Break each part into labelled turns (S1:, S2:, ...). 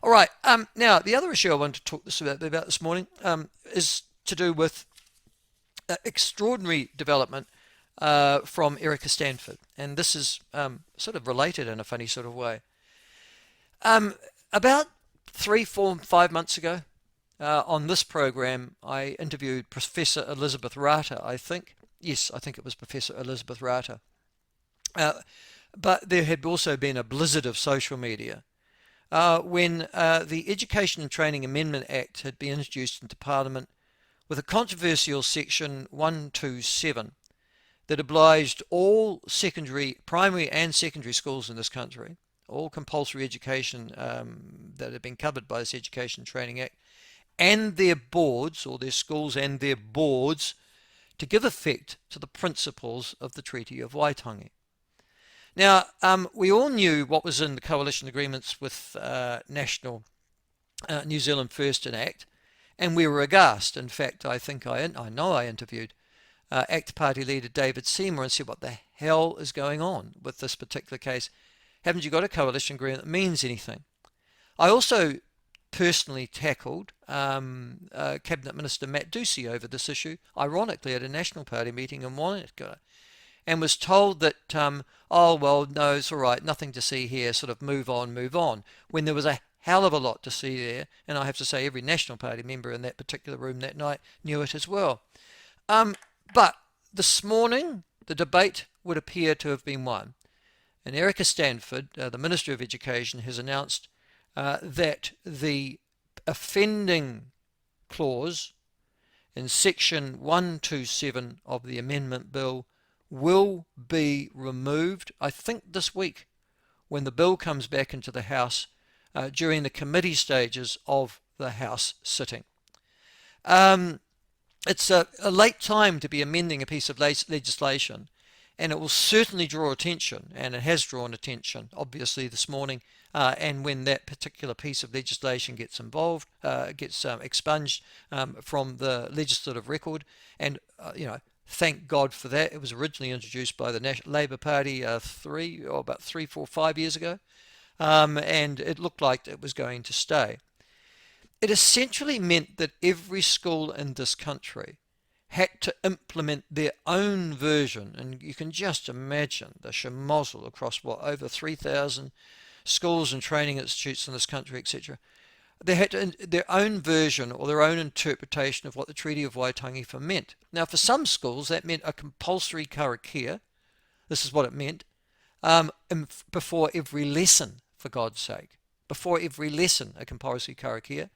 S1: All right. Now, the other issue I wanted to talk about this morning is to do with extraordinary development from Erica Stanford. And this is sort of related in a funny sort of way. About 3, 4, 5 months ago, on this program, I interviewed Professor Elizabeth Rata, I think. Yes, I think it was Professor Elizabeth Rata. Uh, but there had also been a blizzard of social media when the Education and Training Amendment Act had been introduced into Parliament with a controversial section 127 that obliged all secondary, primary and secondary schools in this country, all compulsory education that had been covered by this Education and Training Act, and their boards, or their schools and their boards, to give effect to the principles of the Treaty of Waitangi. Now, we all knew what was in the coalition agreements with National New Zealand First and ACT, and we were aghast. In fact, I know I interviewed ACT Party leader David Seymour and said, what the hell is going on with this particular case? Haven't you got a coalition agreement that means anything? I also personally tackled Cabinet Minister Matt Ducey over this issue, ironically at a National Party meeting in Wanaka, and was told that, oh, well, no, it's all right, nothing to see here, sort of move on, when there was a hell of a lot to see there. And I have to say every National Party member in that particular room that night knew it as well. But this morning, the debate would appear to have been won. And Erica Stanford, the Minister of Education, has announced that the offending clause in section 127 of the amendment bill will be removed, I think this week, when the bill comes back into the House during the committee stages of the House sitting. It's a late time to be amending a piece of legislation, and it will certainly draw attention, and it has drawn attention, obviously, this morning. And when that particular piece of legislation gets expunged from the legislative record, and thank God for that. It was originally introduced by the Labour Party about 3, 4, 5 years ago, and it looked like it was going to stay. It essentially meant that every school in this country had to implement their own version, and you can just imagine the schmozzle across over 3,000 schools and training institutes in this country, etc. They had their own version or their own interpretation of what the Treaty of Waitangi meant. Now, for some schools, that meant a compulsory karakia. This is what it meant. Before every lesson, for God's sake. Before every lesson, a compulsory karakia.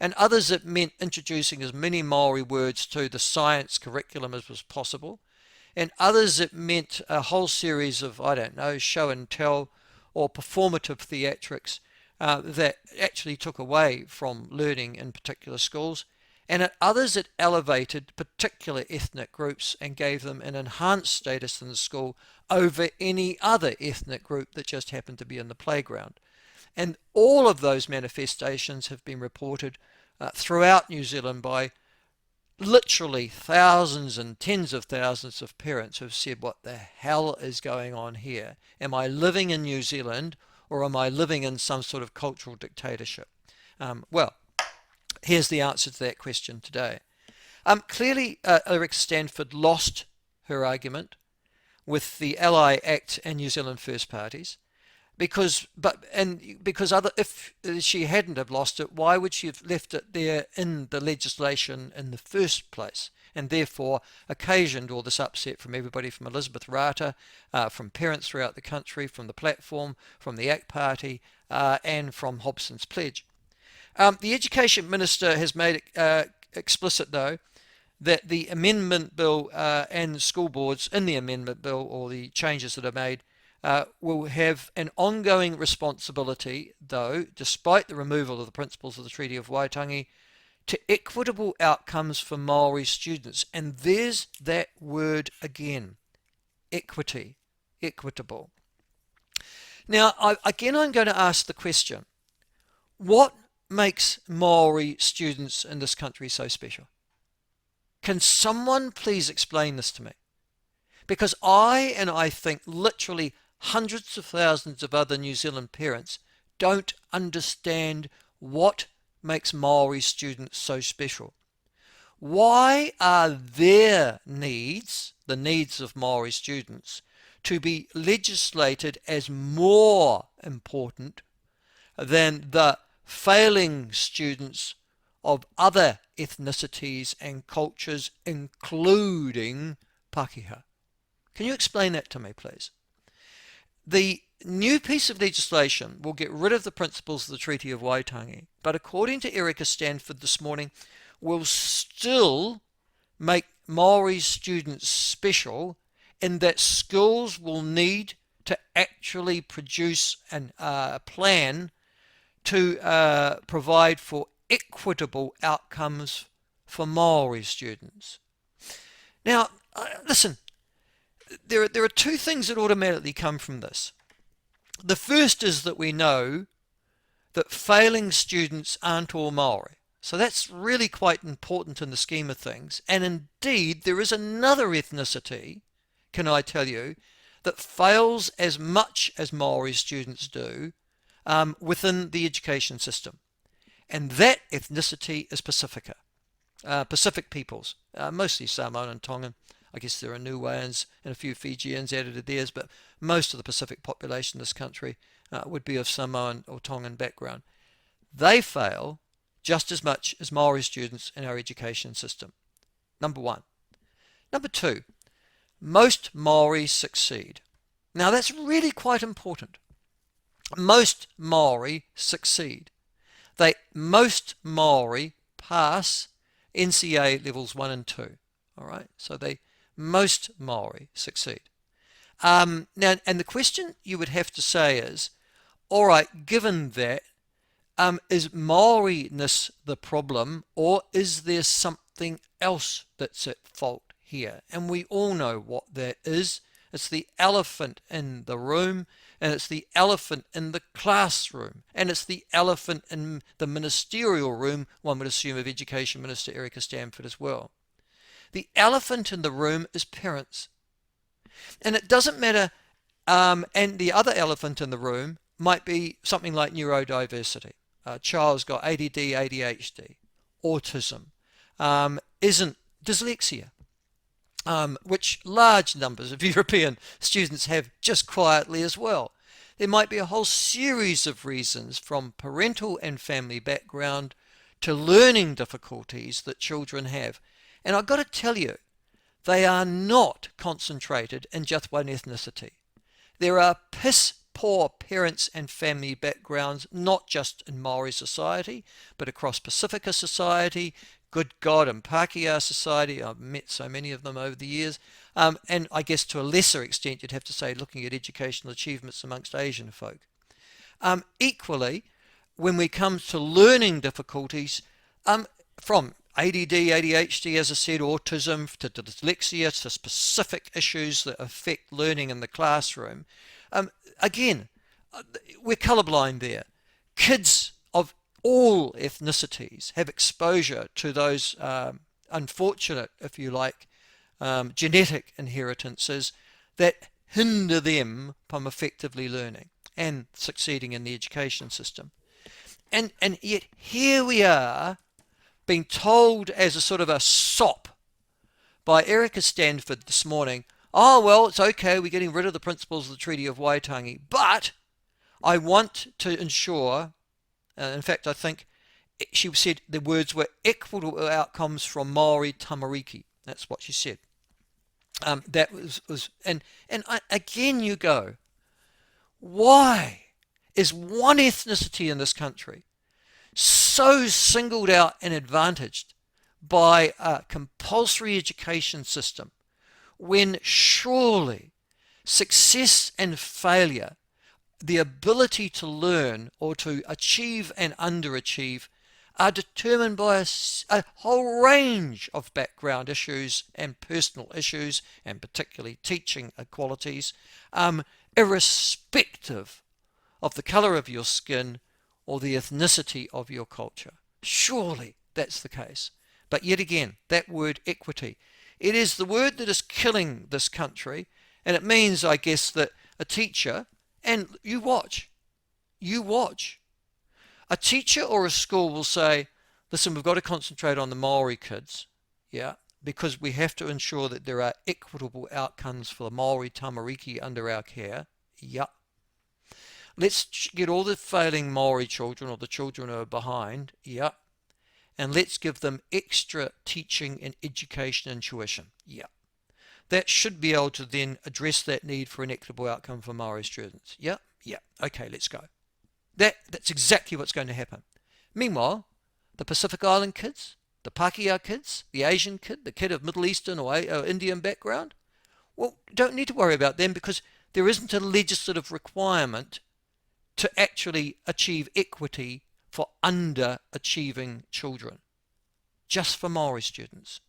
S1: And others, it meant introducing as many Maori words to the science curriculum as was possible. And others, it meant a whole series of, show and tell or performative theatrics that actually took away from learning in particular schools. And at others, it elevated particular ethnic groups and gave them an enhanced status in the school over any other ethnic group that just happened to be in the playground. And all of those manifestations have been reported throughout New Zealand by literally thousands and tens of thousands of parents who have said, what the hell is going on here? Am I living in New Zealand, or am I living in some sort of cultural dictatorship? Well, here's the answer to that question today. Clearly, Erica Stanford lost her argument with the Ally Act and New Zealand First parties. If she hadn't have lost it, why would she have left it there in the legislation in the first place, and therefore occasioned all this upset from everybody, from Elizabeth Rata, from parents throughout the country, from the platform, from the ACT Party, and from Hobson's Pledge. The Education Minister has made it explicit, though, that the amendment bill and school boards in the amendment bill, or the changes that are made, will have an ongoing responsibility, though, despite the removal of the principles of the Treaty of Waitangi, to equitable outcomes for Maori students. And there's that word again, equity, equitable. Now, I'm going to ask the question, what makes Maori students in this country so special? Can someone please explain this to me? Because I think literally hundreds of thousands of other New Zealand parents don't understand what makes Maori students so special. Why are their needs, the needs of Maori students, to be legislated as more important than the failing students of other ethnicities and cultures, including Pākehā? Can you explain that to me, please? The new piece of legislation will get rid of the principles of the Treaty of Waitangi, but according to Erica Stanford this morning, will still make Maori students special in that schools will need to actually produce a plan to provide for equitable outcomes for Maori students. Now, listen, there are two things that automatically come from this. The first is that we know that failing students aren't all Maori. So that's really quite important in the scheme of things. And indeed, there is another ethnicity, can I tell you, that fails as much as Maori students do within the education system. And that ethnicity is Pacifica, Pacific peoples, mostly Samoan and Tongan. I guess there are Niueans and a few Fijians added to theirs, but most of the Pacific population in this country would be of Samoan or Tongan background. They fail just as much as Maori students in our education system. Number one. Number two, most Maori succeed. Now that's really quite important. Most Maori succeed. Most Maori pass NCA levels 1 and 2. All right, so most Maori succeed. Now, and the question you would have to say is, all right, given that, is Maori-ness the problem, or is there something else that's at fault here? And we all know what that is. It's the elephant in the room, and it's the elephant in the classroom, and it's the elephant in the ministerial room, one would assume, of Education Minister Erica Stanford as well. The elephant in the room is parents. And it doesn't matter, and the other elephant in the room might be something like neurodiversity. A child's got ADD, ADHD, autism, isn't dyslexia, which large numbers of European students have just quietly as well. There might be a whole series of reasons, from parental and family background to learning difficulties that children have. And I've got to tell you, they are not concentrated in just one ethnicity. There are piss poor parents and family backgrounds, not just in Maori society, but across Pacifica society, good God, and Pākehā society. I've met so many of them over the years. And I guess to a lesser extent, you'd have to say, looking at educational achievements amongst Asian folk. Equally, when we come to learning difficulties, from ADD, ADHD, as I said, autism, to dyslexia, to specific issues that affect learning in the classroom. Again, we're colourblind there. Kids of all ethnicities have exposure to those unfortunate, if you like, genetic inheritances that hinder them from effectively learning and succeeding in the education system. And yet here we are, being told as a sort of a sop by Erica Stanford this morning, oh, well, it's okay, we're getting rid of the principles of the Treaty of Waitangi, but I want to ensure, in fact, I think she said the words were equitable outcomes from Maori tamariki. That's what she said. That was again you go, why is one ethnicity in this country so singled out and advantaged by a compulsory education system, when surely success and failure, the ability to learn or to achieve and underachieve, are determined by a whole range of background issues and personal issues, and particularly teaching qualities, irrespective of the colour of your skin or the ethnicity of your culture. Surely that's the case. But yet again, that word equity, it is the word that is killing this country, and it means, I guess, that a teacher, and you watch, You watch. A teacher or a school will say, listen, we've got to concentrate on the Maori kids, yeah, because we have to ensure that there are equitable outcomes for the Maori tamariki under our care. Yeah. Let's get all the failing Maori children or the children who are behind, yeah, and let's give them extra teaching and education and tuition. Yeah. That should be able to then address that need for an equitable outcome for Maori students. Yeah, yeah. Okay, let's go. That's exactly what's going to happen. Meanwhile, the Pacific Island kids, the Pākehā kids, the Asian kid, the kid of Middle Eastern or Indian background, well, don't need to worry about them because there isn't a legislative requirement to actually achieve equity for underachieving children, just for Maori students.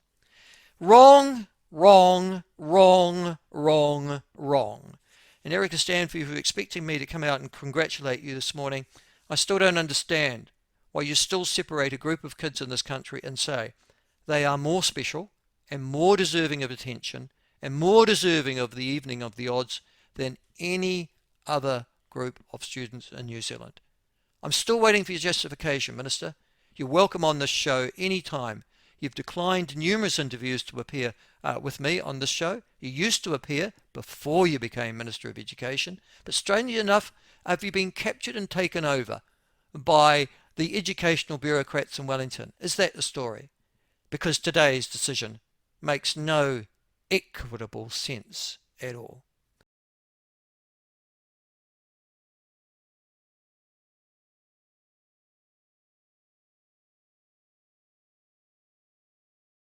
S1: Wrong, wrong, wrong, wrong, wrong. And Erica Stanfield, if you're expecting me to come out and congratulate you this morning, I still don't understand why you still separate a group of kids in this country and say they are more special and more deserving of attention and more deserving of the evening of the odds than any other group of students in New Zealand. I'm still waiting for your justification, Minister. You're welcome on this show anytime. You've declined numerous interviews to appear with me on this show. You used to appear before you became Minister of Education, but strangely enough, have you been captured and taken over by the educational bureaucrats in Wellington? Is that the story? Because today's decision makes no equitable sense at all.